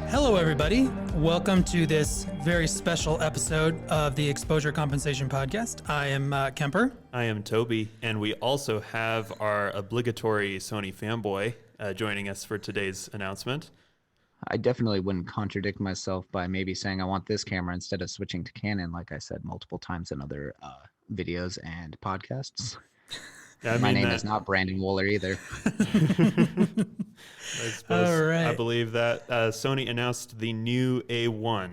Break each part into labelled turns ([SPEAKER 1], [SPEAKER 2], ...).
[SPEAKER 1] Hello, everybody. Welcome to this very special episode of the Exposure Compensation Podcast. I am Kemper.
[SPEAKER 2] I am Toby, and we also have our obligatory Sony fanboy joining us for today's announcement.
[SPEAKER 3] I definitely wouldn't contradict myself by maybe saying I want this camera instead of switching to Canon, like I said multiple times in other videos and podcasts. My name is not Brandon Wooler either.
[SPEAKER 2] I believe that Sony announced the new A1.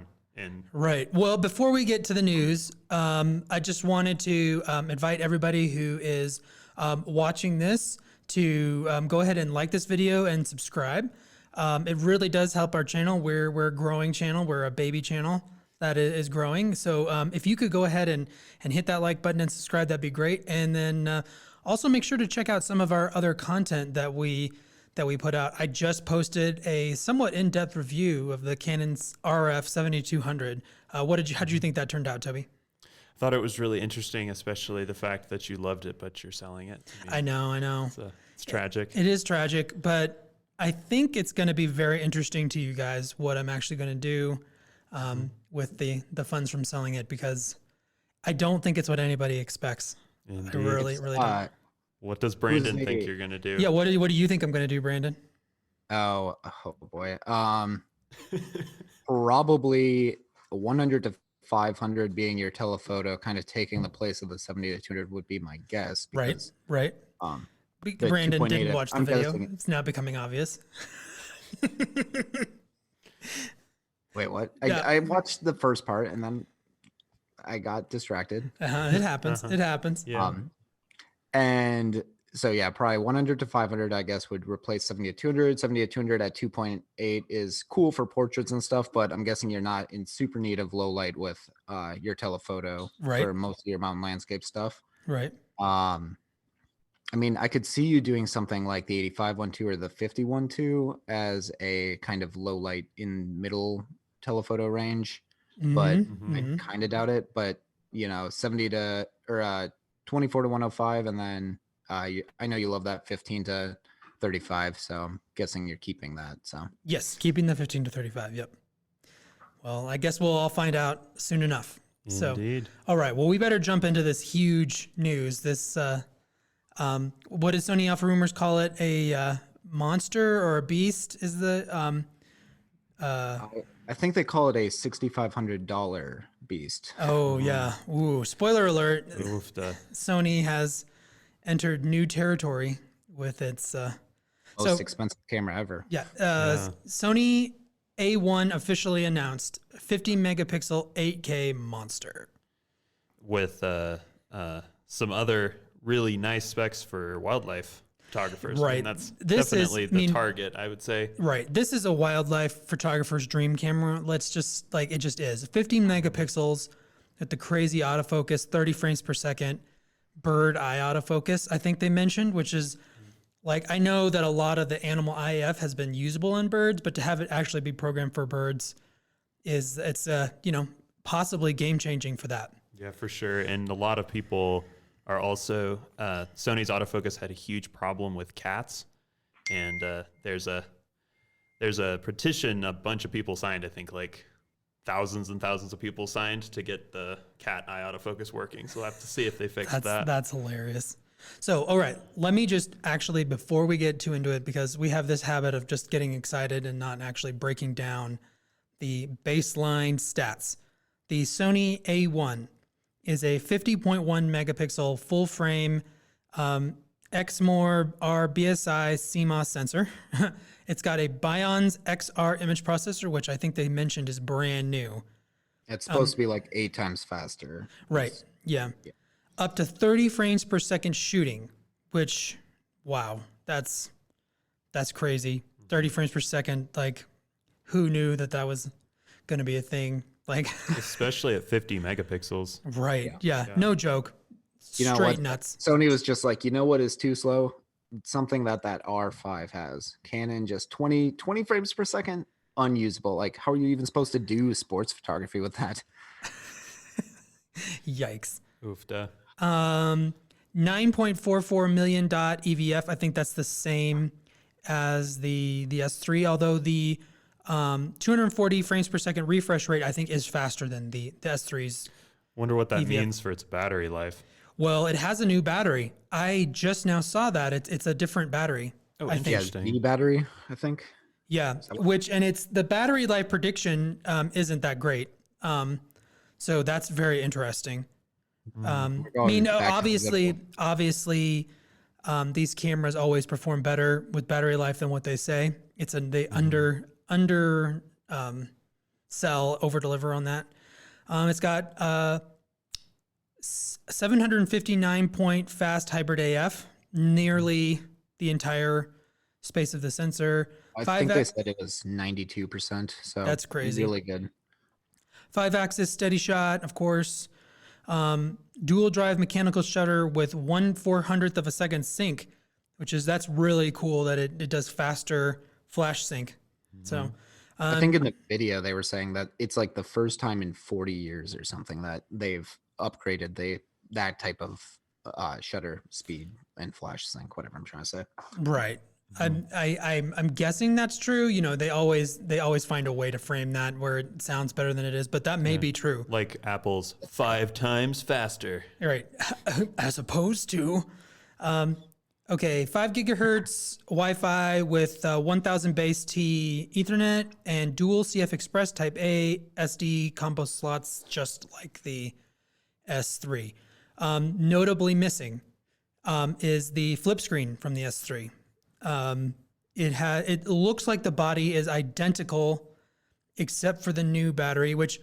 [SPEAKER 1] Right. Well, before we get to the news, I just wanted to invite everybody who is watching this to go ahead and like this video and subscribe. It really does help our channel. We're a growing channel. We're a baby channel that is growing. So if you could go ahead and hit that like button and subscribe, that'd be great. And then also make sure to check out some of our other content that we put out. I just posted a somewhat in-depth review of the Canon's RF 7200. How did you think that turned out, Toby?
[SPEAKER 2] I thought it was really interesting, especially the fact that you loved it, but you're selling it.
[SPEAKER 1] I know.
[SPEAKER 2] It's tragic.
[SPEAKER 1] It is tragic, but I think it's going to be very interesting to you guys what I'm actually going to do with the funds from selling it, because I don't think it's what anybody expects.
[SPEAKER 2] Indeed.
[SPEAKER 1] I really don't.
[SPEAKER 2] What does Brandon think you're going to do?
[SPEAKER 1] Yeah, what do you think I'm going to do, Brandon?
[SPEAKER 3] Oh boy. Probably 100 to 500 being your telephoto, kind of taking the place of the 70 to 200 would be my guess. Because,
[SPEAKER 1] right. Brandon didn't watch the video. It's now becoming obvious.
[SPEAKER 3] Wait, what?
[SPEAKER 1] Yeah.
[SPEAKER 3] I watched the first part and then I got distracted.
[SPEAKER 1] It happens. It happens.
[SPEAKER 2] Yeah.
[SPEAKER 3] And so, yeah, probably 100 to 500, I guess, would replace 70 to 200. 70 to 200 at 2.8 is cool for portraits and stuff, but I'm guessing you're not in super need of low light with your telephoto for most of your mountain landscape stuff.
[SPEAKER 1] Right.
[SPEAKER 3] I mean, I could see you doing something like the 85-1.2 or the 50-1.2 as a kind of low light in middle telephoto range, but I kind of doubt it. But, 70 to or 24 to 105, and then I know you love that 15 to 35, so I'm guessing you're keeping that. So
[SPEAKER 1] yes, keeping the 15 to 35. Yep. Well, I guess we'll all find out soon enough.
[SPEAKER 2] Indeed.
[SPEAKER 1] So, all right. Well, we better jump into this huge news. This what does Sony Alpha Rumors call it? A monster or a beast? Is the
[SPEAKER 3] I think they call it a $6,500 beast.
[SPEAKER 1] Oh yeah. Ooh, spoiler alert. Sony has entered new territory with its
[SPEAKER 3] most expensive camera ever.
[SPEAKER 1] Yeah. Sony A1 officially announced 50 megapixel 8K monster
[SPEAKER 2] with some other really nice specs for wildlife photographers.
[SPEAKER 1] Right.
[SPEAKER 2] And that's definitely the target, I would say.
[SPEAKER 1] Right. This is a wildlife photographer's dream camera. Let's just it just is 15 megapixels at the crazy autofocus, 30 frames per second, bird eye autofocus, I think they mentioned, which is I know that a lot of the animal IF has been usable on birds, but to have it actually be programmed for birds it's possibly game changing for that.
[SPEAKER 2] Yeah, for sure. And a lot of people are also Sony's autofocus had a huge problem with cats, and there's a petition a bunch of people signed. I think thousands and thousands of people signed to get the cat eye autofocus working. So we'll have to see if they fix that.
[SPEAKER 1] That's hilarious. So, all right, let me just actually, before we get too into it, because we have this habit of just getting excited and not actually breaking down the baseline stats. The Sony A1 is a 50.1 megapixel full frame Exmor R BSI CMOS sensor. It's got a BIONZ XR image processor, which I think they mentioned is brand new.
[SPEAKER 3] It's supposed to be 8 times faster.
[SPEAKER 1] Right. Yeah. Up to 30 frames per second shooting, which, wow, that's crazy. 30 frames per second. Who knew that was going to be a thing?
[SPEAKER 2] Especially at 50 megapixels.
[SPEAKER 1] Right. Yeah. No joke. Straight nuts.
[SPEAKER 3] Sony was just you know what is too slow? Something that R5 has. Canon just 20 frames per second, unusable. How are you even supposed to do sports photography with that?
[SPEAKER 1] Yikes.
[SPEAKER 2] Oofda.
[SPEAKER 1] 9.44 million dot EVF. I think that's the same as the S3, although the 240 frames per second refresh rate, I think, is faster than the S3's.
[SPEAKER 2] Wonder what that
[SPEAKER 1] EVF.
[SPEAKER 2] means for its battery life.
[SPEAKER 1] Well, it has a new battery. I just now saw that. It's a different battery.
[SPEAKER 2] Oh,
[SPEAKER 1] I think.
[SPEAKER 3] Yeah,
[SPEAKER 2] interesting.
[SPEAKER 3] the battery, I think.
[SPEAKER 1] Yeah, and it's the battery life prediction isn't that great. So that's very interesting. I mean,
[SPEAKER 3] back to the
[SPEAKER 1] obviously, these cameras always perform better with battery life than what they say. They under sell, over deliver on that. It's got 759 point fast hybrid AF, nearly the entire space of the sensor.
[SPEAKER 3] I think they said it was 92%. So
[SPEAKER 1] That's crazy.
[SPEAKER 3] Really good.
[SPEAKER 1] 5-axis SteadyShot, of course. Dual drive mechanical shutter with 1/400th of a second sync, that's really cool that it does faster flash sync. So
[SPEAKER 3] I think in the video they were saying that it's like the first time in 40 years or something that they've upgraded that type of shutter speed and flash sync, whatever I'm trying to say.
[SPEAKER 1] right. I'm guessing that's true. You know, they always find a way to frame that where it sounds better than it is, but that may be true.
[SPEAKER 2] Like Apple's 5 times faster.
[SPEAKER 1] Right. As opposed to, 5 gigahertz Wi-Fi with 1000 base T Ethernet and dual CFexpress Type A SD combo slots, just like the S3. Notably missing is the flip screen from the S3. It looks like the body is identical except for the new battery, which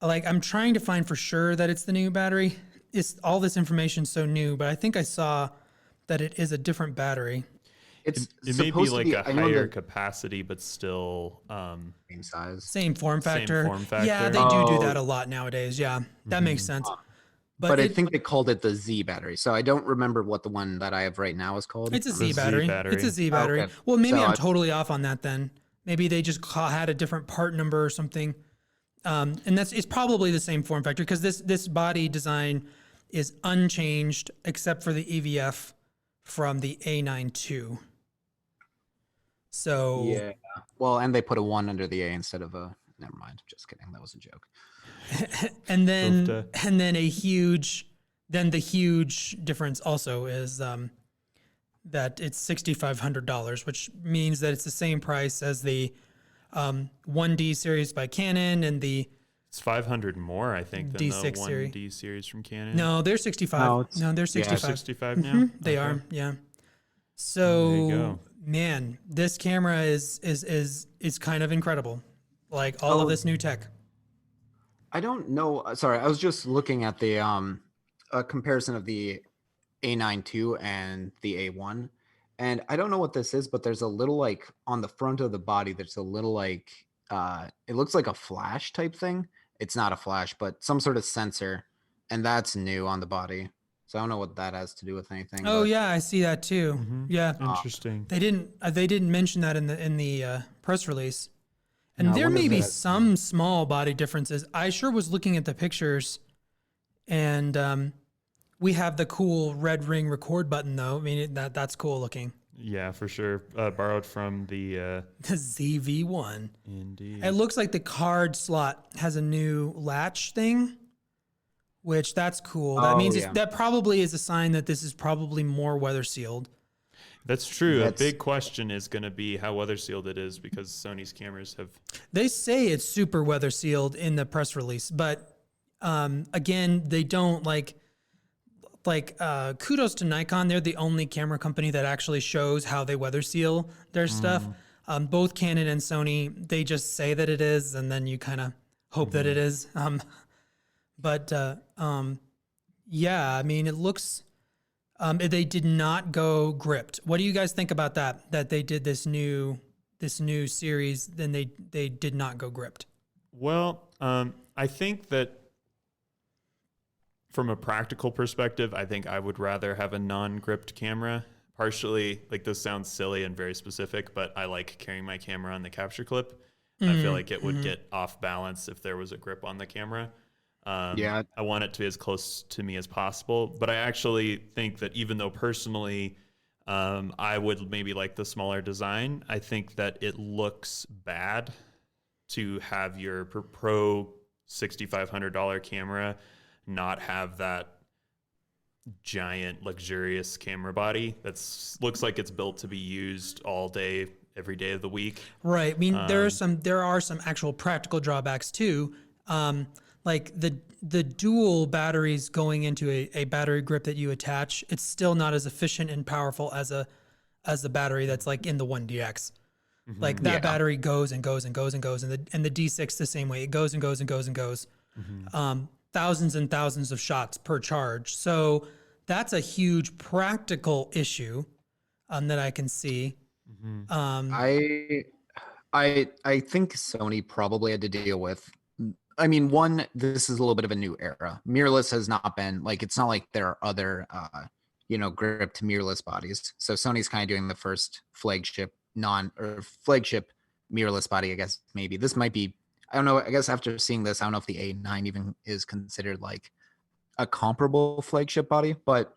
[SPEAKER 1] I'm trying to find for sure that it's the new battery. All this information so new, but I think I saw that it is a different battery.
[SPEAKER 2] It may be like a higher capacity, but still
[SPEAKER 3] same size,
[SPEAKER 1] same form factor. Yeah, they do that a lot nowadays. Yeah, that makes sense.
[SPEAKER 3] But I think they called it the Z battery. So I don't remember what the one that I have right now is called.
[SPEAKER 1] It's a Z battery. It's a Z battery.
[SPEAKER 3] Okay.
[SPEAKER 1] Well, maybe I'm totally off on that then. Maybe they just had a different part number or something. And it's probably the same form factor because this body design is unchanged except for the EVF from the A9 II. So
[SPEAKER 3] yeah. Well, and they put a 1 under the A instead of a. Never mind. Just kidding. That was a joke.
[SPEAKER 1] and then the huge difference also is that it's $6,500, which means that it's the same price as the 1D series by Canon and
[SPEAKER 2] it's 500 more, I think, than
[SPEAKER 1] D6
[SPEAKER 2] the 1D series from Canon.
[SPEAKER 1] No, they're 65. No, they're 65.
[SPEAKER 2] 65 now.
[SPEAKER 1] They are, yeah. So, man, this camera is kind of incredible. Like all of this new tech.
[SPEAKER 3] I don't know. Sorry, I was just looking at the a comparison of the A9 II and the A1, and I don't know what this is, but there's a little on the front of the body. There's a little it looks like a flash type thing. It's not a flash, but some sort of sensor, and that's new on the body. So I don't know what that has to do with anything.
[SPEAKER 1] Oh yeah, I see that too.
[SPEAKER 2] Mm-hmm.
[SPEAKER 1] Yeah,
[SPEAKER 2] interesting.
[SPEAKER 1] They didn't mention that in the press release. And there may be some small body differences. I sure was looking at the pictures, and we have the cool red ring record button, though. I mean, that's cool looking.
[SPEAKER 2] Yeah, for sure. Borrowed from the
[SPEAKER 1] ZV-1.
[SPEAKER 2] Indeed.
[SPEAKER 1] It looks like the card slot has a new latch thing, which that's cool. That means that probably is a sign that this is probably more weather sealed.
[SPEAKER 2] That's true. A big question is going to be how weather sealed it is because Sony's cameras have.
[SPEAKER 1] They say it's super weather sealed in the press release, but again, they don't kudos to Nikon. They're the only camera company that actually shows how they weather seal their stuff. Both Canon and Sony, they just say that it is, and then you kind of hope that it is. Yeah, I mean, it looks. They did not go gripped. What do you guys think about that? That they did this new series, then they did not go gripped.
[SPEAKER 2] Well, I think that from a practical perspective, I think I would rather have a non-gripped camera. Partially, this sounds silly and very specific, but I like carrying my camera on the capture clip. I feel like it would get off balance if there was a grip on the camera. I want it to be as close to me as possible, but I actually think that even though personally I would maybe like the smaller design, I think that it looks bad to have your pro $6,500 camera not have that giant luxurious camera body that's looks like it's built to be used all day every day of the week.
[SPEAKER 1] Right. I mean, there are some actual practical drawbacks too. Like the dual batteries going into a battery grip that you attach, it's still not as efficient and powerful as the battery that's like in the 1DX. Like that battery goes and goes and goes and goes, and the D6 the same way. It goes and goes and goes and goes. Thousands and thousands of shots per charge. So that's a huge practical issue that I can see.
[SPEAKER 3] I think Sony probably had to deal with. I mean, one, this is a little bit of a new era. Mirrorless has not been like, it's not like there are other, gripped mirrorless bodies. So Sony's kind of doing the first flagship mirrorless body, I guess. Maybe this might be, I don't know. I guess after seeing this, I don't know if the A9 even is considered like a comparable flagship body, but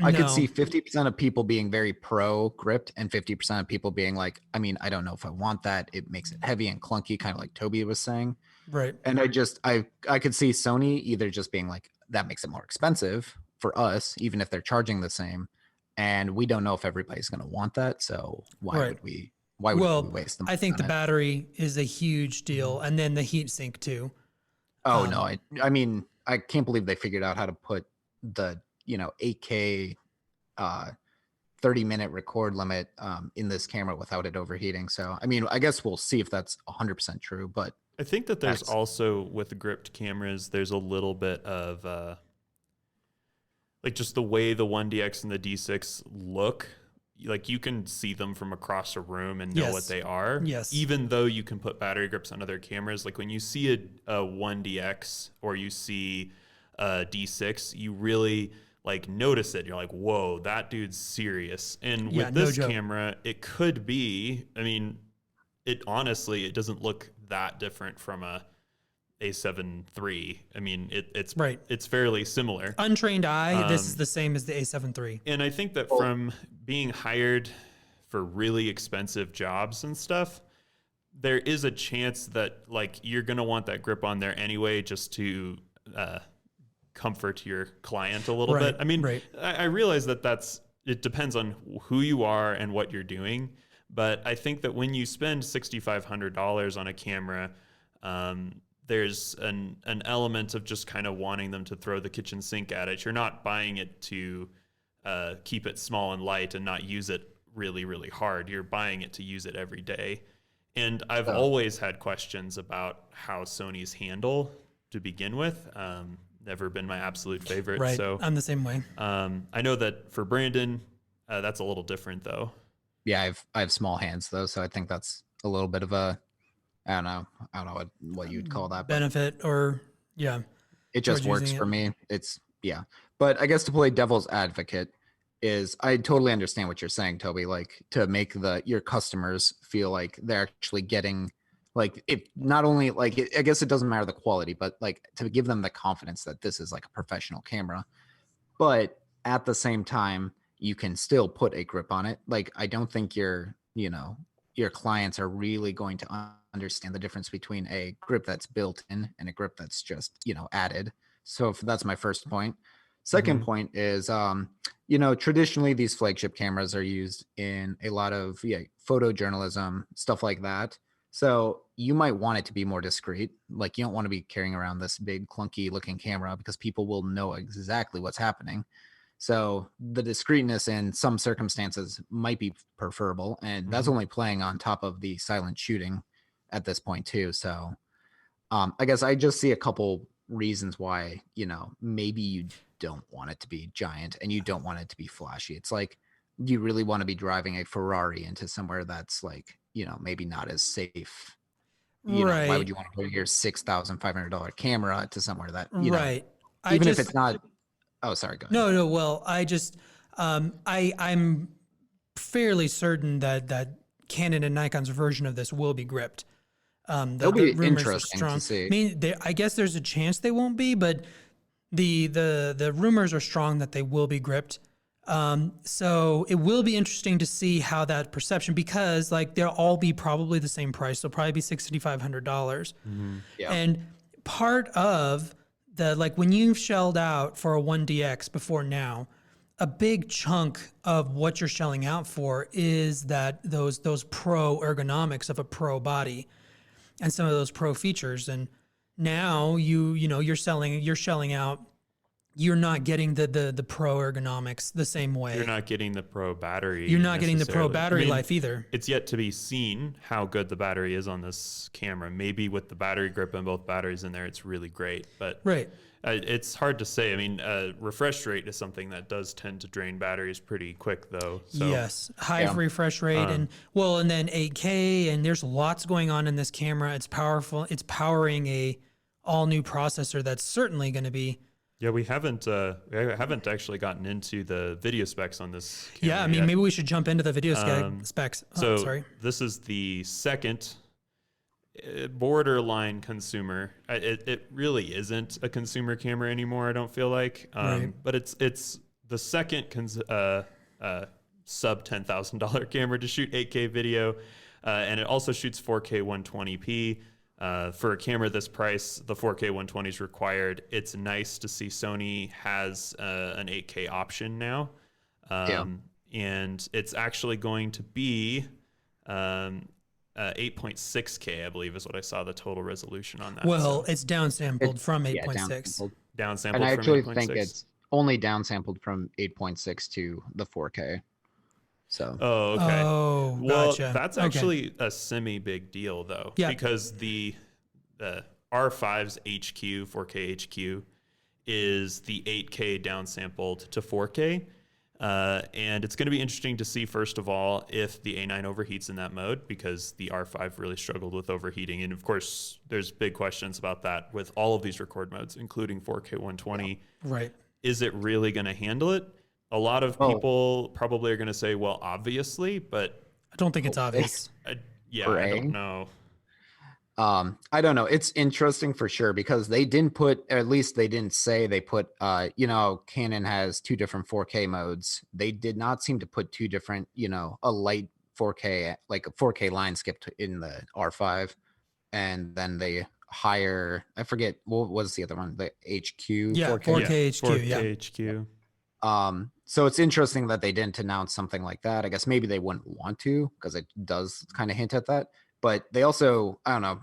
[SPEAKER 3] I could see 50% of people being very pro gripped and 50% of people being like, I mean, I don't know if I want that. It makes it heavy and clunky, kind of like Toby was saying.
[SPEAKER 1] Right.
[SPEAKER 3] And I could see Sony either just being like, that makes it more expensive for us, even if they're charging the same. And we don't know if everybody's going to want that. So why would we waste them?
[SPEAKER 1] I think the battery is a huge deal. And then the heat sink too.
[SPEAKER 3] Oh, no. I mean, I can't believe they figured out how to put the, 8K 30-minute record limit in this camera without it overheating. So, I mean, I guess we'll see if that's 100% true. But
[SPEAKER 2] I think that there's also, with the gripped cameras, there's a little bit of like just the way the 1DX and the D6 look. Like you can see them from across a room and know what they are.
[SPEAKER 1] Yes.
[SPEAKER 2] Even though you can put battery grips on other cameras, like when you see a 1DX or you see a D6, you really like notice it. You're like, whoa, that dude's serious. And with this camera, it could be, I mean, it doesn't look that different from a A7 III. I mean, it's fairly similar.
[SPEAKER 1] Untrained eye, this is the same as the A7 III.
[SPEAKER 2] And I think that from being hired for really expensive jobs and stuff, there is a chance that like you're going to want that grip on there anyway, just to comfort your client a little bit. I mean, I realize that it depends on who you are and what you're doing. But I think that when you spend $6,500 on a camera, there's an element of just kind of wanting them to throw the kitchen sink at it. You're not buying it to keep it small and light and not use it really, really hard. You're buying it to use it every day. And I've always had questions about how Sony's handle to begin with. Never been my absolute favorite.
[SPEAKER 1] Right.
[SPEAKER 2] So
[SPEAKER 1] I'm the same way.
[SPEAKER 2] I know that for Brandon, that's a little different though.
[SPEAKER 3] Yeah, I have small hands though, so I think that's a little bit of a, I don't know what you'd call that
[SPEAKER 1] benefit, or
[SPEAKER 3] it just works for me. It's but I guess to play devil's advocate is I totally understand what you're saying, Toby. Like to make your customers feel like they're actually getting like it. Not only like I guess it doesn't matter the quality, but like to give them the confidence that this is like a professional camera. But at the same time, you can still put a grip on it. Like I don't think your clients are really going to understand the difference between a grip that's built in and a grip that's just added. So that's my first point. Second point is traditionally these flagship cameras are used in a lot of photojournalism, stuff like that. So you might want it to be more discreet. Like you don't want to be carrying around this big clunky looking camera because people will know exactly what's happening. So the discreetness in some circumstances might be preferable, and that's only playing on top of the silent shooting at this point too. So I guess I just see a couple reasons why, maybe you don't want it to be giant and you don't want it to be flashy. It's like, do you really want to be driving a Ferrari into somewhere that's like, maybe not as safe? Why would you want to put your $6,500 camera to somewhere that, even if it's not, oh, sorry, go ahead.
[SPEAKER 1] No. Well, I just, I'm fairly certain that Canon and Nikon's version of this will be gripped.
[SPEAKER 3] It'll be interesting to see.
[SPEAKER 1] I mean, I guess there's a chance they won't be, but the rumors are strong that they will be gripped. So it will be interesting to see how that perception, because like they'll all be probably the same price. They'll probably be $6,500.
[SPEAKER 3] Yeah.
[SPEAKER 1] And part of the, like when you've shelled out for a 1DX before now, a big chunk of what you're shelling out for is that those pro ergonomics of a pro body and some of those pro features. And now you're shelling out, you're not getting the pro ergonomics the same way.
[SPEAKER 2] You're not getting the pro battery.
[SPEAKER 1] You're not getting the pro
[SPEAKER 2] necessarily.
[SPEAKER 1] battery life either.
[SPEAKER 2] It's yet to be seen how good the battery is on this camera. Maybe with the battery grip and both batteries in there, it's really great. But
[SPEAKER 1] Right.
[SPEAKER 2] It's hard to say. I mean, refresh rate is something that does tend to drain batteries pretty quick, though. So,
[SPEAKER 1] Yes, high refresh rate and then 8K, and there's lots going on in this camera. It's powerful. It's powering a all new processor that's certainly going to be.
[SPEAKER 2] Yeah, we haven't actually gotten into the video specs on this camera
[SPEAKER 1] Yeah, I mean,
[SPEAKER 2] yet.
[SPEAKER 1] maybe we should jump into the video specs.
[SPEAKER 2] So
[SPEAKER 1] Sorry.
[SPEAKER 2] this is the second borderline consumer. It really isn't a consumer camera anymore, I don't feel like.
[SPEAKER 1] Right.
[SPEAKER 2] But it's the second sub $10,000 camera to shoot 8K video, and it also shoots 4K 120p. For a camera this price, the 4K 120 is required. It's nice to see Sony has an 8K option now. And it's actually going to be 8.6K, I believe, is what I saw the total resolution on that.
[SPEAKER 1] Well, it's downsampled from
[SPEAKER 3] Yeah,
[SPEAKER 1] 8.6.
[SPEAKER 2] Downsampled
[SPEAKER 3] And I
[SPEAKER 2] from
[SPEAKER 3] actually
[SPEAKER 2] 8.6.
[SPEAKER 3] think it's only downsampled from 8.6 to the 4K. So
[SPEAKER 2] Oh, okay.
[SPEAKER 1] Oh,
[SPEAKER 2] Well,
[SPEAKER 1] gotcha.
[SPEAKER 2] that's
[SPEAKER 1] Okay.
[SPEAKER 2] actually a semi-big deal, though,
[SPEAKER 1] Yeah.
[SPEAKER 2] because the R5's HQ, 4K HQ, is the 8K downsampled to 4K. And it's going to be interesting to see, first of all, if the A9 overheats in that mode, because the R5 really struggled with overheating. And of course, there's big questions about that with all of these record modes, including 4K 120.
[SPEAKER 1] Right.
[SPEAKER 2] Is it really going to handle it? A lot of people probably are going to say, well, obviously, but
[SPEAKER 1] I don't think it's obvious.
[SPEAKER 2] I
[SPEAKER 3] For
[SPEAKER 2] don't
[SPEAKER 3] A?
[SPEAKER 2] know.
[SPEAKER 3] I don't know. It's interesting for sure because they didn't put, or at least they didn't say they put, Canon has two different 4K modes. They did not seem to put two different, a light 4K, like a 4K line skip in the R5. And then they higher, I forget, what was the other one? The HQ?
[SPEAKER 1] Yeah, 4K HQ.
[SPEAKER 2] 4K
[SPEAKER 1] Yeah.
[SPEAKER 2] HQ.
[SPEAKER 3] So it's interesting that they didn't announce something like that. I guess maybe they wouldn't want to because it does kind of hint at that. But they also, I don't know,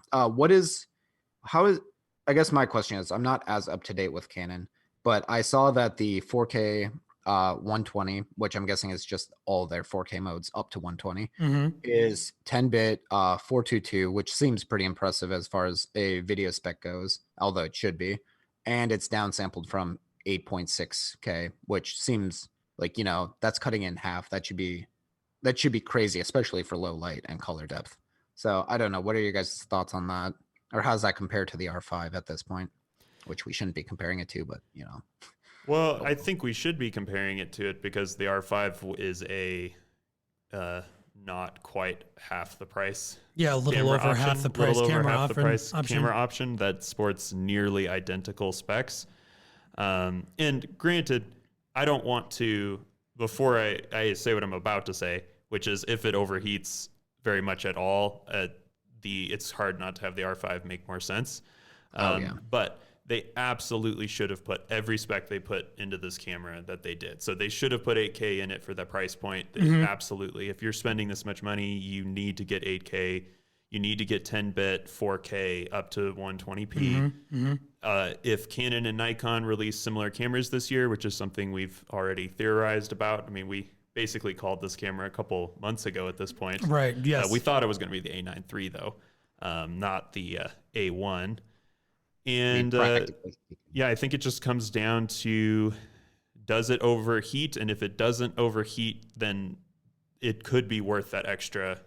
[SPEAKER 3] I guess my question is, I'm not as up to date with Canon, but I saw that the 4K 120, which I'm guessing is just all their 4K modes up to 120, is 10-bit 422, which seems pretty impressive as far as a video spec goes, although it should be. And it's downsampled from 8.6K, which seems like, that's cutting in half. That should be crazy, especially for low light and color depth. So I don't know. What are your guys' thoughts on that? Or how does that compare to the R5 at this point? Which we shouldn't be comparing it to, but
[SPEAKER 2] Well, I think we should be comparing it to it because the R5 is a not quite half the price.
[SPEAKER 1] Yeah, a little over half the price camera option.
[SPEAKER 2] Camera option that sports nearly identical specs. And granted, I don't want to, before I say what I'm about to say, which is if it overheats very much at all, it's hard not to have the R5 make more sense. But they absolutely should have put every spec they put into this camera that they did. So they should have put 8K in it for that price point. Absolutely. If you're spending this much money, you need to get 8K. You need to get 10-bit 4K up to 120p. If Canon and Nikon release similar cameras this year, which is something we've already theorized about. I mean, we basically called this camera a couple months ago at this point.
[SPEAKER 1] Right, yes.
[SPEAKER 2] We thought it was going to be the A9 III, though, not the A1. And I think it just comes down to, does it overheat? And if it doesn't overheat, then it could be worth that extra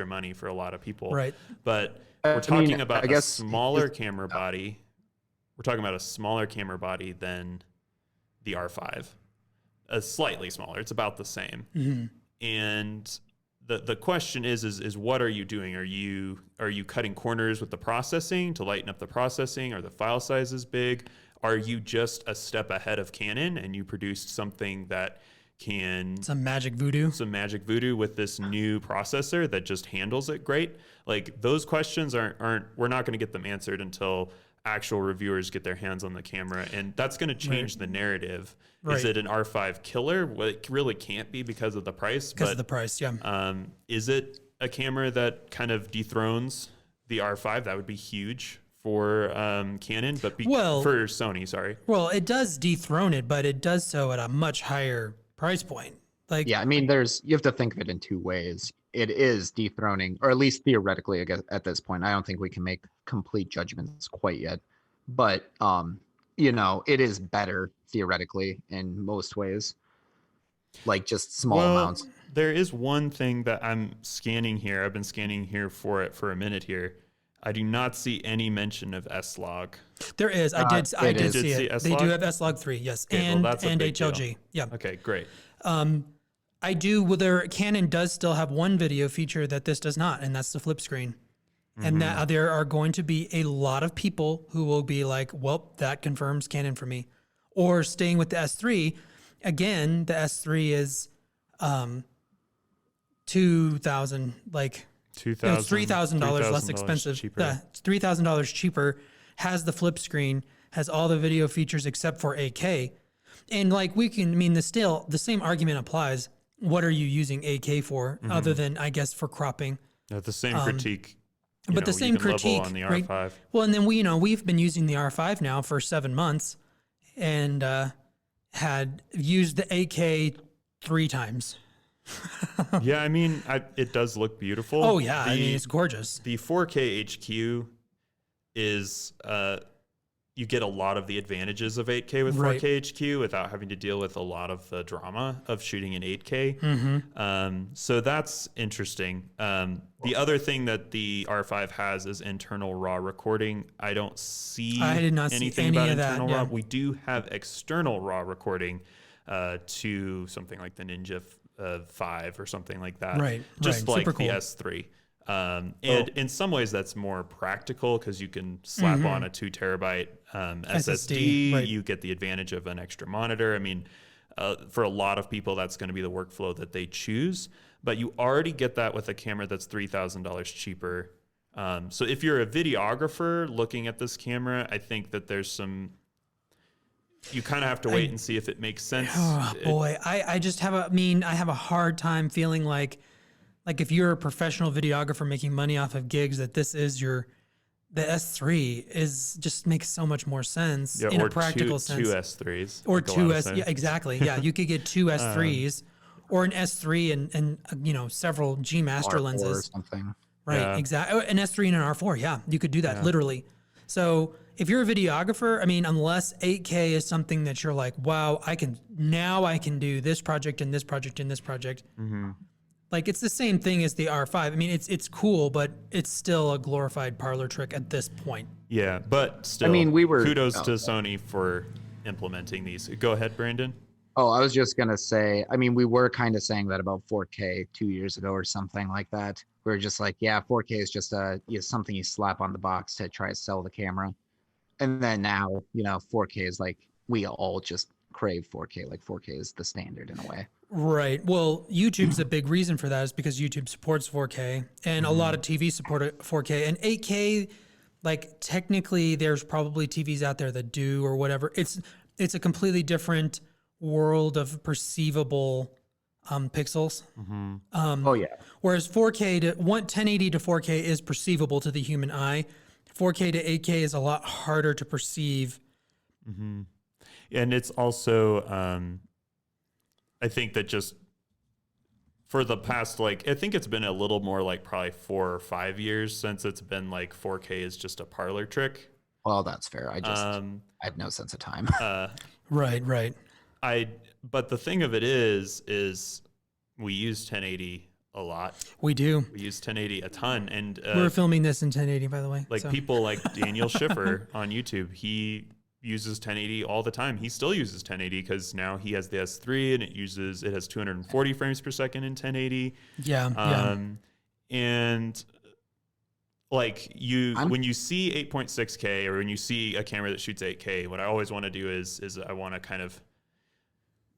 [SPEAKER 2] money for a lot of people.
[SPEAKER 1] Right.
[SPEAKER 2] But we're talking about a smaller camera body. We're talking about a smaller camera body than the R5. Slightly smaller. It's about the same. And the question is what are you doing? Are you cutting corners with the processing to lighten up the processing? Are the file sizes big? Are you just a step ahead of Canon and you produced something that can
[SPEAKER 1] Some magic voodoo.
[SPEAKER 2] with this new processor that just handles it great. Like those questions aren't we're not going to get them answered until actual reviewers get their hands on the camera, and that's going to change the narrative.
[SPEAKER 1] Right.
[SPEAKER 2] Is it an R5 killer? Well, it really can't be because of the price.
[SPEAKER 1] Because of the price, yeah.
[SPEAKER 2] Is it a camera that kind of dethrones the R5? That would be huge for Canon, but for Sony, sorry.
[SPEAKER 1] Well, it does dethrone it, but it does so at a much higher price point. Like,
[SPEAKER 3] yeah, I mean, you have to think of it in two ways. It is dethroning, or at least theoretically, I guess, at this point. I don't think we can make complete judgments quite yet, but it is better theoretically in most ways, like just small amounts.
[SPEAKER 2] There is one thing that I'm scanning here. I've been scanning here for a minute here. I do not see any mention of S-Log.
[SPEAKER 1] There is. I did see it.
[SPEAKER 2] S-Log?
[SPEAKER 1] They do have S-Log 3, yes,
[SPEAKER 2] Okay,
[SPEAKER 1] and
[SPEAKER 2] that's a big
[SPEAKER 1] HLG.
[SPEAKER 2] deal.
[SPEAKER 1] Yeah.
[SPEAKER 2] Okay, great.
[SPEAKER 1] I do. Well, Canon does still have one video feature that this does not, and that's the flip screen. And that there are going to be a lot of people who will be like, well, that confirms Canon for me. Or staying with the S3, again, the S3 is $2,000, like
[SPEAKER 2] $2,000,
[SPEAKER 1] $3,000 less expensive.
[SPEAKER 2] Cheaper.
[SPEAKER 1] $3,000 cheaper, has the flip screen, has all the video features except for 8K. And like the same argument applies. What are you using 8K for other than, I guess, for cropping?
[SPEAKER 2] The same critique.
[SPEAKER 1] But the same critique
[SPEAKER 2] on the
[SPEAKER 1] right?
[SPEAKER 2] R5.
[SPEAKER 1] Well, and then we've been using the R5 now for 7 months, and had used the 8K 3 times.
[SPEAKER 2] Yeah, I mean, it does look beautiful.
[SPEAKER 1] Oh yeah, I mean it's gorgeous.
[SPEAKER 2] The 4K HQ is you get a lot of the advantages of 8K with 4K HQ without having to deal with a lot of the drama of shooting in 8K. So that's interesting. The other thing that the R5 has is internal RAW recording. I don't see anything about internal RAW. We do have external RAW recording to something like the Ninja 5 or something like that. Just like the S3. And in some ways that's more practical because you can slap on a 2 terabyte SSD. You get the advantage of an extra monitor. I mean, for a lot of people, that's going to be the workflow that they choose. But you already get that with a camera that's $3,000 cheaper. So if you're a videographer looking at this camera, I think that there's some... You kind of have to wait and see if it makes sense.
[SPEAKER 1] Oh boy, I just have I have a hard time feeling like if you're a professional videographer making money off of gigs, that this is the S3 just makes so much more sense in a practical sense.
[SPEAKER 2] Two S3s.
[SPEAKER 1] Or yeah, exactly. Yeah, you could get 2 S3s or an S3 and several G Master
[SPEAKER 3] R4
[SPEAKER 1] lenses.
[SPEAKER 3] Or something.
[SPEAKER 1] Right,
[SPEAKER 2] Yeah.
[SPEAKER 1] exactly. An S3 and an R4, yeah, you could do that literally. So if you're a videographer, I mean, unless 8K is something that you're like, wow, I can do this project and this project and this project. Like it's the same thing as the R5. I mean, it's cool, but it's still a glorified parlor trick at this point.
[SPEAKER 2] Yeah, but still, kudos to Sony for implementing these. Go ahead, Brandon.
[SPEAKER 3] Oh, I was just going to say, I mean, we were kind of saying that about 4K 2 years ago or something like that. We were just like, yeah, 4K is just something you slap on the box to try to sell the camera. And then now, 4K is like, we all just crave 4K. Like 4K is the standard in a way.
[SPEAKER 1] Right. Well, YouTube's a big reason for that is because YouTube supports 4K and a lot of TV support 4K and 8K. Like technically there's probably TVs out there that do or whatever. It's a completely different world of perceivable pixels.
[SPEAKER 3] Oh yeah.
[SPEAKER 1] Whereas 4K to 1080 to 4K is perceivable to the human eye. 4K to 8K is a lot harder to perceive.
[SPEAKER 2] And it's also, I think that just for the past, I think it's been a little more like probably 4 or 5 years since it's been like 4K is just a parlor trick.
[SPEAKER 3] Well, that's fair. I have no sense of time.
[SPEAKER 1] Right.
[SPEAKER 2] But the thing of it is we use 1080 a lot.
[SPEAKER 1] We do.
[SPEAKER 2] We use 1080 a ton. And
[SPEAKER 1] we're filming this in 1080, by the way.
[SPEAKER 2] People like Daniel Schiffer on YouTube, he uses 1080 all the time. He still uses 1080 because now he has the S3 and it has 240 frames per second in 1080.
[SPEAKER 1] Yeah.
[SPEAKER 2] And when you see 8.6K or when you see a camera that shoots 8K, what I always want to do is I want to kind of,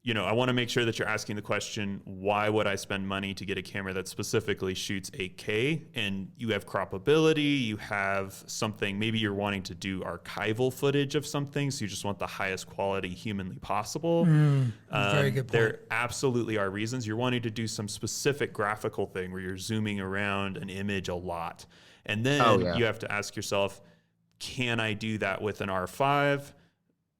[SPEAKER 2] I want to make sure that you're asking the question, why would I spend money to get a camera that specifically shoots 8K? And you have croppability, you have something, maybe you're wanting to do archival footage of something, so you just want the highest quality humanly possible.
[SPEAKER 1] Very good point.
[SPEAKER 2] There absolutely are reasons. You're wanting to do some specific graphical thing where you're zooming around an image a lot. And then you have to ask yourself, can I do that with an R5?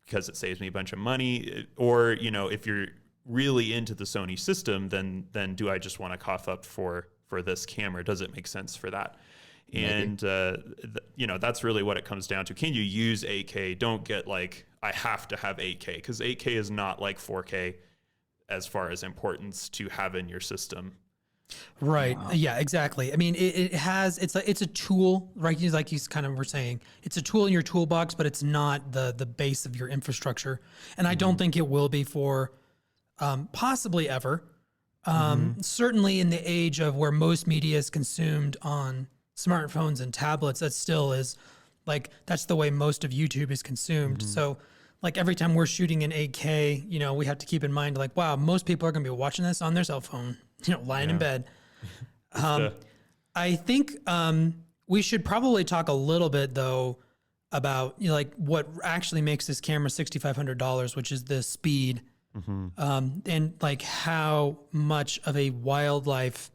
[SPEAKER 2] Because it saves me a bunch of money, or if you're really into the Sony system, then do I just want to cough up for this camera? Does it make sense for that? And that's really what it comes down to. Can you use 8K? Don't get like, I have to have 8K, because 8K is not like 4K as far as importance to have in your system.
[SPEAKER 1] Right. Wow. Yeah, exactly. I mean, it's a tool, right? Like you kind of were saying, it's a tool in your toolbox, but it's not the base of your infrastructure. And I don't think it will be for possibly ever. Certainly in the age of where most media is consumed on smartphones and tablets, that still is like, that's the way most of YouTube is consumed. So like every time we're shooting in 8K, we have to keep in mind like, wow, most people are going to be watching this on their cell phone, lying in bed. I think we should probably talk a little bit though about like what actually makes this camera $6,500, which is the speed, and like how much of a wildlife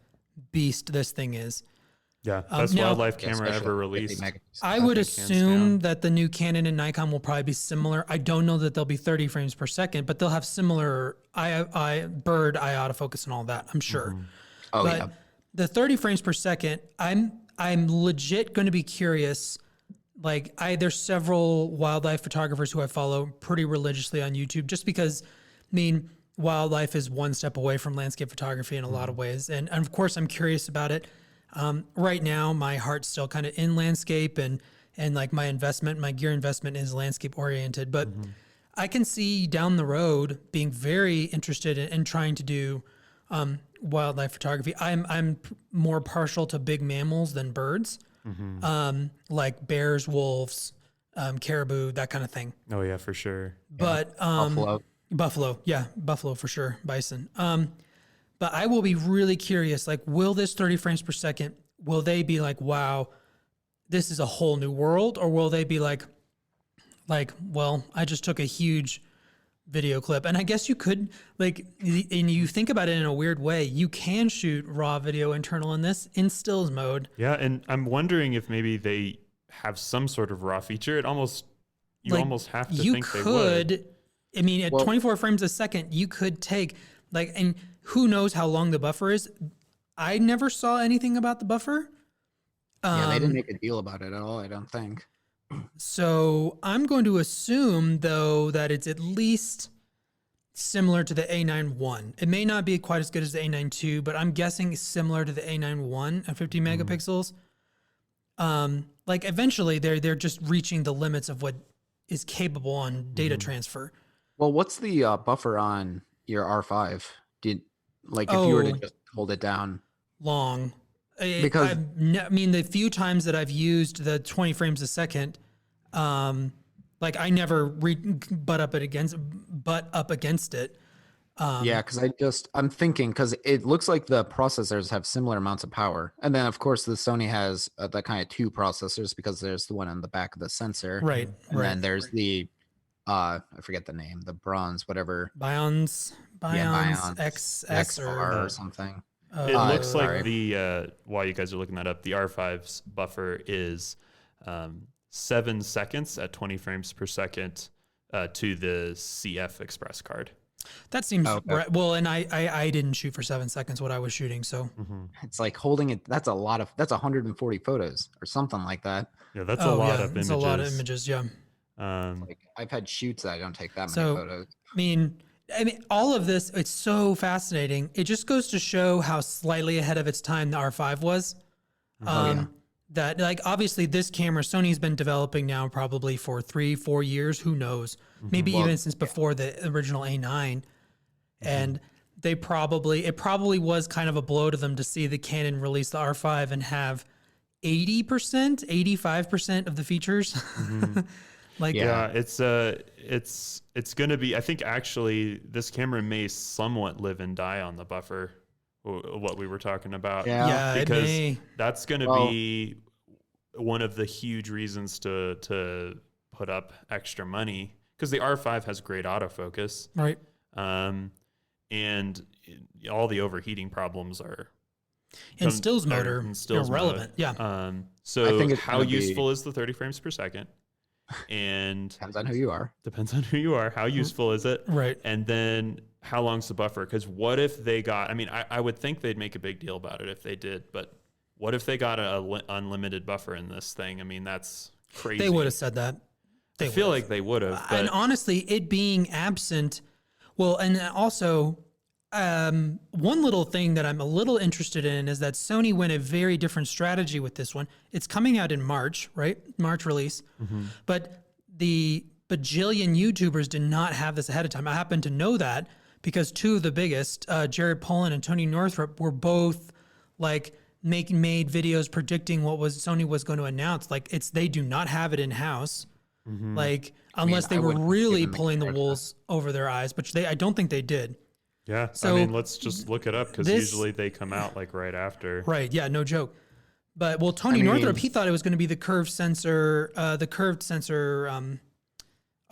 [SPEAKER 1] beast this thing is.
[SPEAKER 2] Yeah, best wildlife camera ever released.
[SPEAKER 1] I would assume that the new Canon and Nikon will probably be similar. I don't know that they'll be 30 frames per second, but they'll have similar bird eye autofocus and all that, I'm sure. But the 30 frames per second, I'm legit going to be curious. Like there's several wildlife photographers who I follow pretty religiously on YouTube, just because, wildlife is one step away from landscape photography in a lot of ways. And of course, I'm curious about it. Right now, my heart's still kind of in landscape, and like my gear investment is landscape oriented. But I can see down the road being very interested in trying to do wildlife photography. I'm more partial to big mammals than birds, like bears, wolves, caribou, that kind of thing.
[SPEAKER 2] Oh yeah, for sure.
[SPEAKER 1] But buffalo for sure, bison. But I will be really curious, like, will this 30 frames per second, will they be like, wow, this is a whole new world? Or will they be like, well, I just took a huge video clip. And I guess you could, like, and you think about it in a weird way, you can shoot raw video internal in this in stills mode.
[SPEAKER 2] Yeah, and I'm wondering if maybe they have some sort of raw feature. You almost have to think they would.
[SPEAKER 1] I mean, at 24 frames a second, you could take, like, and who knows how long the buffer is. I never saw anything about the buffer.
[SPEAKER 3] They didn't make a deal about it at all, I don't think.
[SPEAKER 1] So I'm going to assume, though, that it's at least similar to the A9 I. It may not be quite as good as the A9 II, but I'm guessing similar to the A9 I at 50 megapixels. Like eventually they're just reaching the limits of what is capable on data transfer.
[SPEAKER 3] Well, what's the buffer on your R5? If you were to just hold it down
[SPEAKER 1] long,
[SPEAKER 3] because
[SPEAKER 1] the few times that I've used the 20 frames a second, like I never butt up against it.
[SPEAKER 3] Because I'm thinking, because it looks like the processors have similar amounts of power, and then of course the Sony has the kind of two processors, because there's the one on the back of the sensor,
[SPEAKER 1] and
[SPEAKER 3] then there's the I forget the name, the bronze, whatever.
[SPEAKER 1] BIONZ XS
[SPEAKER 3] or something.
[SPEAKER 2] It looks like while you guys are looking that up, the R5's buffer is 7 seconds at 20 frames per second to the CFexpress card.
[SPEAKER 1] That seems right. Well, and I didn't shoot for 7 seconds what I was shooting, so
[SPEAKER 3] it's like holding it. That's 140 photos or something like that.
[SPEAKER 2] Yeah, that's a lot of images.
[SPEAKER 1] That's a lot of images. Yeah.
[SPEAKER 3] I've had shoots that I don't take that many photos.
[SPEAKER 1] I mean, all of this, it's so fascinating. It just goes to show how slightly ahead of its time the R5 was. That, like, obviously this camera, Sony's been developing now probably for 3-4 years. Who knows? Maybe even since before the original A9. And it probably was kind of a blow to them to see the Canon release the R5 and have 80%, 85% of the features. Like,
[SPEAKER 2] Yeah, it's going to be, I think actually this camera may somewhat live and die on the buffer, what we were talking about.
[SPEAKER 1] yeah, it
[SPEAKER 2] Because
[SPEAKER 1] may.
[SPEAKER 2] that's going to be one of the huge reasons to put up extra money, because the R5 has great autofocus.
[SPEAKER 1] Right.
[SPEAKER 2] And all the overheating problems are
[SPEAKER 1] In stills mode are irrelevant. Yeah.
[SPEAKER 3] I
[SPEAKER 2] So
[SPEAKER 3] think it's
[SPEAKER 2] how
[SPEAKER 3] gonna be-
[SPEAKER 2] useful is the 30 frames per second? And
[SPEAKER 3] Depends on who you are.
[SPEAKER 2] depends on who you are. How useful is it?
[SPEAKER 1] Right.
[SPEAKER 2] And then how long's the buffer? Because what if they got, I mean, I would think they'd make a big deal about it if they did, but what if they got a unlimited buffer in this thing? I mean, that's crazy.
[SPEAKER 1] They would have said that.
[SPEAKER 2] I feel like they would have.
[SPEAKER 1] And honestly, it being absent, well, and also one little thing that I'm a little interested in is that Sony went a very different strategy with this one. It's coming out in March, right? March release. But the bajillion YouTubers did not have this ahead of time. I happen to know that because two of the biggest, Jared Polin and Tony Northrup, were both like made videos predicting what Sony was going to announce. Like they do not have it in house. Like unless they were really pulling the wools over their eyes, but I don't think they did.
[SPEAKER 2] Yeah.
[SPEAKER 1] So
[SPEAKER 2] I mean, let's just look it up, because usually they come out like right after.
[SPEAKER 1] Right. Yeah. No joke. But Tony Northrup, he thought it was going to be the curved sensor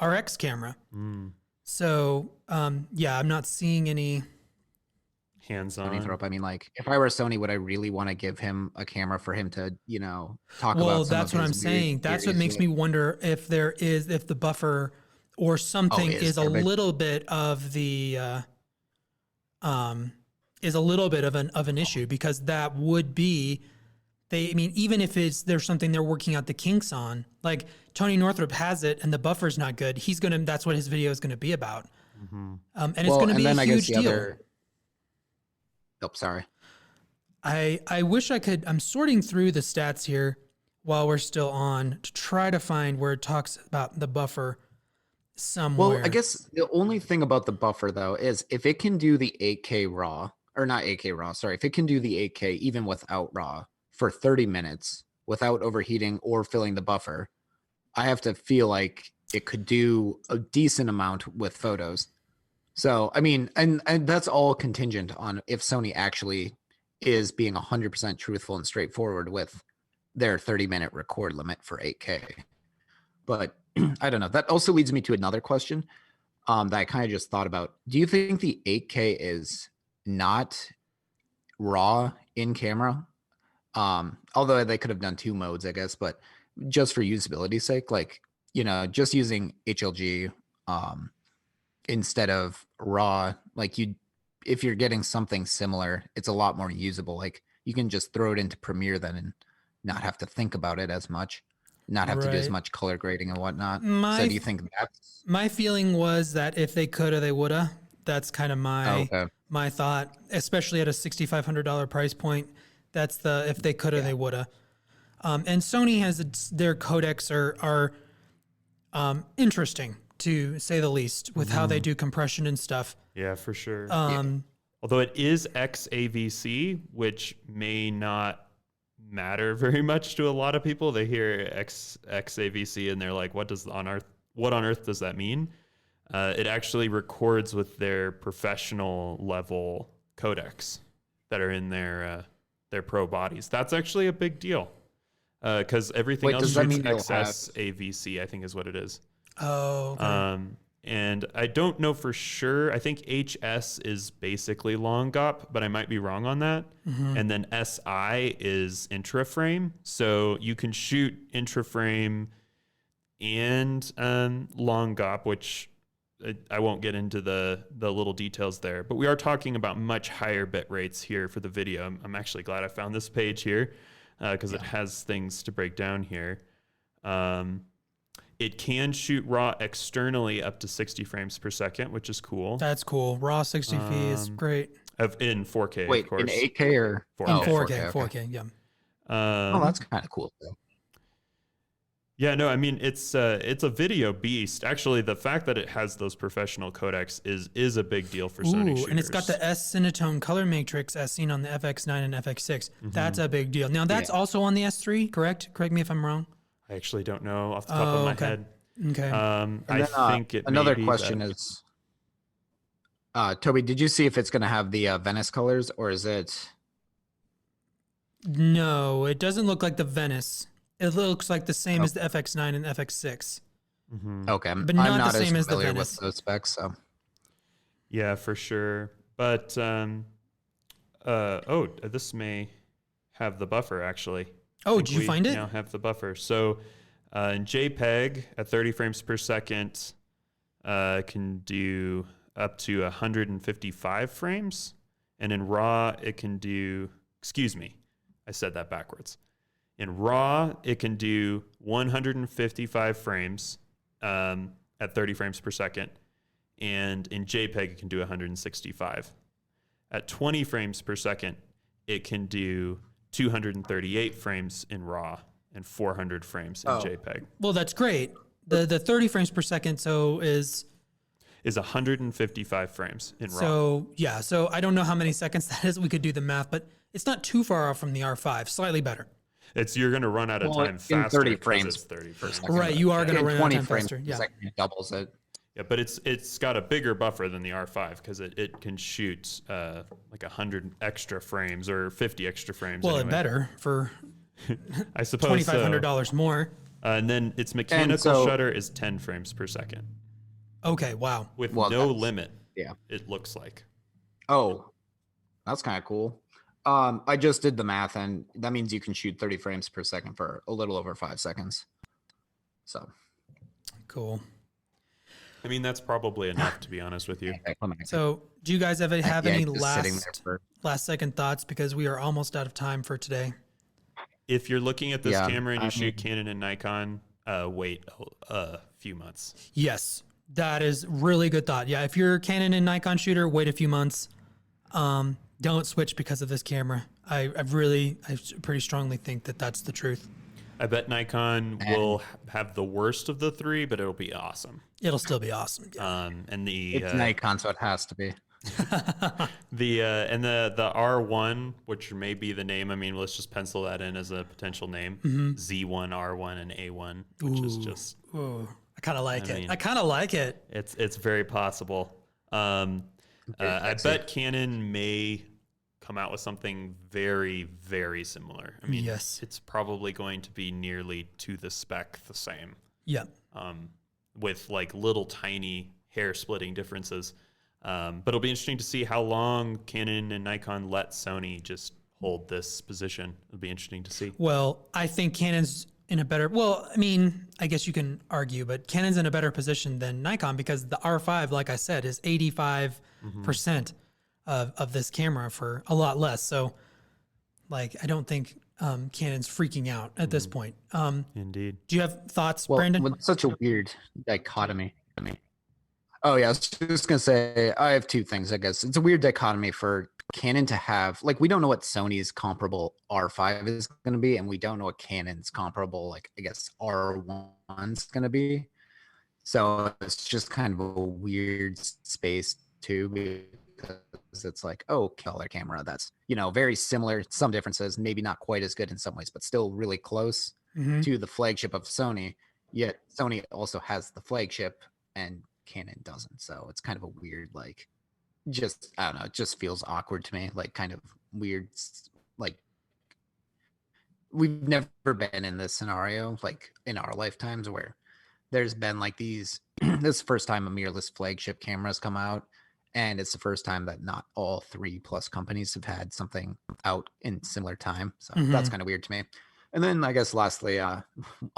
[SPEAKER 1] RX camera. So yeah, I'm not seeing any
[SPEAKER 2] Hands-on.
[SPEAKER 3] I mean, like, if I were Sony, would I really want to give him a camera for him to, talk about?
[SPEAKER 1] Well,
[SPEAKER 3] some
[SPEAKER 1] that's
[SPEAKER 3] of
[SPEAKER 1] what
[SPEAKER 3] his
[SPEAKER 1] I'm saying. That's what
[SPEAKER 3] theories
[SPEAKER 1] makes
[SPEAKER 3] with?
[SPEAKER 1] me wonder if the buffer or something is a
[SPEAKER 3] garbage.
[SPEAKER 1] little bit of the is a little bit of an issue, because that would be I mean, even if there's something they're working out the kinks on, like Tony Northrup has it and the buffer's not good, that's what his video is going to be about. And it's going to be a huge deal.
[SPEAKER 3] Oh, sorry.
[SPEAKER 1] I wish I could. I'm sorting through the stats here while we're still on to try to find where it talks about the buffer somewhere.
[SPEAKER 3] Well, I guess the only thing about the buffer, though, is if it can do the 8K RAW, or not 8K RAW, sorry, if it can do the 8K even without RAW for 30 minutes without overheating or filling the buffer, I have to feel like it could do a decent amount with photos. So, I mean, and that's all contingent on if Sony actually is being 100% truthful and straightforward with their 30-minute record limit for 8K. But I don't know. That also leads me to another question that I kind of just thought about. Do you think the 8K is not RAW in camera? Although they could have done two modes, I guess, but just for usability's sake, like, just using HLG instead of RAW, like if you're getting something similar, it's a lot more usable. Like you can just throw it into Premiere then and not have to think about it as much, not have to do as much color grading and whatnot. So do you think that's...
[SPEAKER 1] My feeling was that if they coulda, they woulda. That's kind of my thought, especially at a $6,500 price point. That's if they coulda, they woulda. And Sony has their codecs are interesting, to say the least, with how they do compression and stuff.
[SPEAKER 2] Yeah, for sure. Although it is XAVC, which may not matter very much to a lot of people. They hear XAVC and they're like, what on earth does that mean? It actually records with their professional level codecs that are in their pro bodies. That's actually a big deal, because everything else shoots XSAVC, I think is what it is.
[SPEAKER 1] Oh, okay.
[SPEAKER 2] And I don't know for sure. I think HS is basically long GOP, but I might be wrong on that. And then SI is intraframe. So you can shoot intraframe and long GOP, which I won't get into the little details there. But we are talking about much higher bit rates here for the video. I'm actually glad I found this page here, because it has things to break down here. It can shoot RAW externally up to 60 frames per second, which is cool.
[SPEAKER 1] That's cool. RAW 60p is great.
[SPEAKER 2] In 4K,
[SPEAKER 3] Wait,
[SPEAKER 2] of course.
[SPEAKER 3] in 8K or
[SPEAKER 2] 4K.
[SPEAKER 1] 4K,
[SPEAKER 3] okay.
[SPEAKER 1] yeah.
[SPEAKER 3] That's kind of cool, though.
[SPEAKER 2] Yeah, no, I mean, it's a video beast. Actually, the fact that it has those professional codecs is a big deal for Sony shooters.
[SPEAKER 1] And it's got the S Cinetone color matrix as seen on the FX9 and FX6. That's a big deal. Now, that's also on the S3, correct? Correct me if I'm wrong.
[SPEAKER 2] I actually don't know off the top of my head.
[SPEAKER 1] Okay.
[SPEAKER 3] And
[SPEAKER 2] I
[SPEAKER 3] then,
[SPEAKER 2] think it
[SPEAKER 3] another
[SPEAKER 2] may be
[SPEAKER 3] question
[SPEAKER 2] that,
[SPEAKER 3] is, Toby, did you see if it's going to have the Venice colors, or is it?
[SPEAKER 1] No, it doesn't look like the Venice. It looks like the same as the
[SPEAKER 3] Okay.
[SPEAKER 1] FX9 and FX6,
[SPEAKER 3] Okay,
[SPEAKER 1] but
[SPEAKER 3] I'm
[SPEAKER 1] not the
[SPEAKER 3] not as
[SPEAKER 1] same as the
[SPEAKER 3] familiar with
[SPEAKER 1] Venice.
[SPEAKER 3] those specs, so
[SPEAKER 2] yeah, for sure. But this may have the buffer actually. I
[SPEAKER 1] Oh,
[SPEAKER 2] think
[SPEAKER 1] did you
[SPEAKER 2] we
[SPEAKER 1] find it?
[SPEAKER 2] now have the buffer. So in JPEG at 30 frames per second, can do up to 155 frames, and in RAW it can do. Excuse me, I said that backwards. In RAW, it can do 155 frames at 30 frames per second, and in JPEG, it can do 165. At 20 frames per second, it can do 238 frames in RAW and 400 frames in JPEG.
[SPEAKER 1] Well, that's great. The 30 frames per second is
[SPEAKER 2] 155 frames in RAW.
[SPEAKER 1] so yeah. So I don't know how many seconds that is. We could do the math, but it's not too far off from the R5. Slightly better.
[SPEAKER 2] You're going to run out of time
[SPEAKER 3] in
[SPEAKER 2] faster
[SPEAKER 3] 30
[SPEAKER 2] because
[SPEAKER 3] frames
[SPEAKER 2] it's 30
[SPEAKER 3] per
[SPEAKER 2] frames.
[SPEAKER 3] second.
[SPEAKER 1] Right, you are going to
[SPEAKER 3] in
[SPEAKER 1] run out of
[SPEAKER 3] 20
[SPEAKER 1] time
[SPEAKER 3] frames
[SPEAKER 1] faster.
[SPEAKER 3] per
[SPEAKER 1] Yeah.
[SPEAKER 3] second, it doubles it.
[SPEAKER 2] Yeah, but it's got a bigger buffer than the R5 because it can shoot like 100 extra frames or 50 extra frames.
[SPEAKER 1] Well,
[SPEAKER 2] anyway.
[SPEAKER 1] it better for
[SPEAKER 2] I suppose
[SPEAKER 1] $2,500 more.
[SPEAKER 2] And then its mechanical
[SPEAKER 3] so-
[SPEAKER 2] shutter is 10 frames per second
[SPEAKER 1] Okay, wow.
[SPEAKER 2] with
[SPEAKER 3] Well,
[SPEAKER 2] no
[SPEAKER 3] that's-
[SPEAKER 2] limit.
[SPEAKER 3] yeah.
[SPEAKER 2] It looks like.
[SPEAKER 3] Oh, that's kind of cool. I just did the math, and that means you can shoot 30 frames per second for a little over 5 seconds. So,
[SPEAKER 1] Cool.
[SPEAKER 2] I mean, that's probably enough, to be honest with you.
[SPEAKER 1] So, do you guys have any
[SPEAKER 3] just sitting there for
[SPEAKER 1] last second thoughts, because we are almost out of time for today?
[SPEAKER 2] If you're looking at this
[SPEAKER 3] Yeah,
[SPEAKER 2] camera and you
[SPEAKER 3] I
[SPEAKER 2] shoot
[SPEAKER 3] mean-
[SPEAKER 2] Canon and Nikon, wait a few months.
[SPEAKER 1] Yes, that is really good thought. Yeah, if you're a Canon and Nikon shooter, wait a few months. Don't switch because of this camera. I pretty strongly think that that's the truth.
[SPEAKER 2] I bet Nikon will have the worst of the three, but it'll be awesome.
[SPEAKER 1] It'll still be awesome. Yeah.
[SPEAKER 2] And the
[SPEAKER 3] it's Nikon, so it has to be.
[SPEAKER 2] the R1, which may be the name. I mean, let's just pencil that in as a potential name. Z1, R1, and A1, which is just.
[SPEAKER 1] Ooh, I kind of like it.
[SPEAKER 2] mean-
[SPEAKER 1] I kind of like it.
[SPEAKER 2] It's very possible. I bet Canon may come out with something very, very similar. I mean,
[SPEAKER 1] Yes.
[SPEAKER 2] it's probably going to be nearly to the spec the same,
[SPEAKER 1] Yeah.
[SPEAKER 2] with like little tiny hair splitting differences. But it'll be interesting to see how long Canon and Nikon let Sony just hold this position. It'll be interesting to see.
[SPEAKER 1] Well, I think Canon's in a better. Well, I mean, I guess you can argue, but Canon's in a better position than Nikon because the R5, like I said, is 85% of this camera for a lot less. So, like, I don't think Canon's freaking out at this point.
[SPEAKER 2] Indeed.
[SPEAKER 1] Do you have thoughts,
[SPEAKER 3] Well,
[SPEAKER 1] Brandon?
[SPEAKER 3] with such a weird dichotomy. Oh yeah, I was just gonna say I have two things. I guess it's a weird dichotomy for Canon to have. Like, we don't know what Sony's comparable R5 is gonna be, and we don't know what Canon's comparable, like, I guess R1's gonna be. So it's just kind of a weird space too, because it's like, oh, color camera that's very similar, some differences, maybe not quite as good in some ways, but still really close
[SPEAKER 1] Mhm.
[SPEAKER 3] to the flagship of Sony. Yet Sony also has the flagship and Canon doesn't. So it's kind of a weird, like, just, I don't know, it just feels awkward to me, like kind of weird, like we've never been in this scenario, like in our lifetimes, where there's been like these, this is the first time a mirrorless flagship cameras come out. And it's the first time that not all 3+ companies have had something out in similar time. So that's kind of weird to me. And then I guess lastly, I'll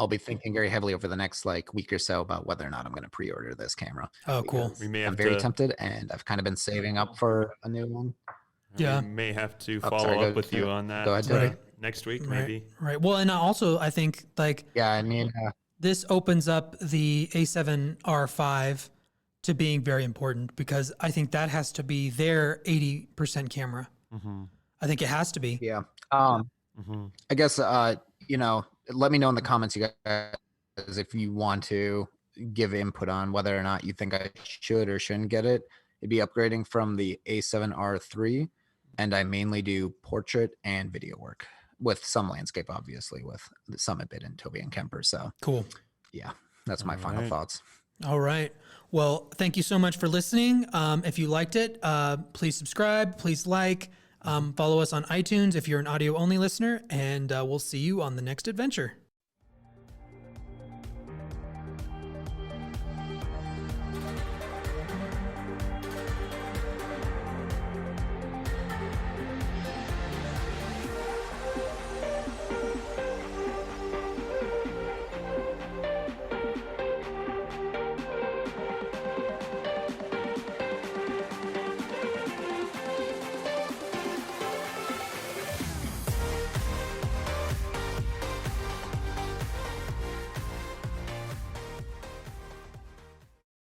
[SPEAKER 3] be thinking very heavily over the next like week or so about whether or not I'm going to pre-order this camera.
[SPEAKER 1] Oh, cool.
[SPEAKER 2] We may
[SPEAKER 3] I'm
[SPEAKER 2] have
[SPEAKER 3] very
[SPEAKER 2] to.
[SPEAKER 3] tempted, and I've kind of been saving up for a new one.
[SPEAKER 1] Yeah.
[SPEAKER 2] We may have to
[SPEAKER 3] Oh,
[SPEAKER 2] follow
[SPEAKER 3] sorry,
[SPEAKER 2] up with you on that
[SPEAKER 3] go ahead, Tony.
[SPEAKER 2] next week,
[SPEAKER 1] Right.
[SPEAKER 2] maybe.
[SPEAKER 1] Right. Well, and also I think like
[SPEAKER 3] Yeah, I mean,
[SPEAKER 1] this opens up the A7R5 to being very important because I think that has to be their 80% camera. I think it has to be.
[SPEAKER 3] yeah.
[SPEAKER 2] Mm-hmm.
[SPEAKER 3] I guess let me know in the comments, you guys, if you want to give input on whether or not you think I should or shouldn't get it. It'd be upgrading from the A7R3, and I mainly do portrait and video work with some landscape, obviously, with some a bit in Toby and Kemper. So
[SPEAKER 1] Cool.
[SPEAKER 3] yeah, That's my final
[SPEAKER 2] right.
[SPEAKER 3] thoughts.
[SPEAKER 1] All right. Well, thank you so much for listening. If you liked it, please subscribe, please like, follow us on iTunes if you're an audio only listener, and we'll see you on the next adventure.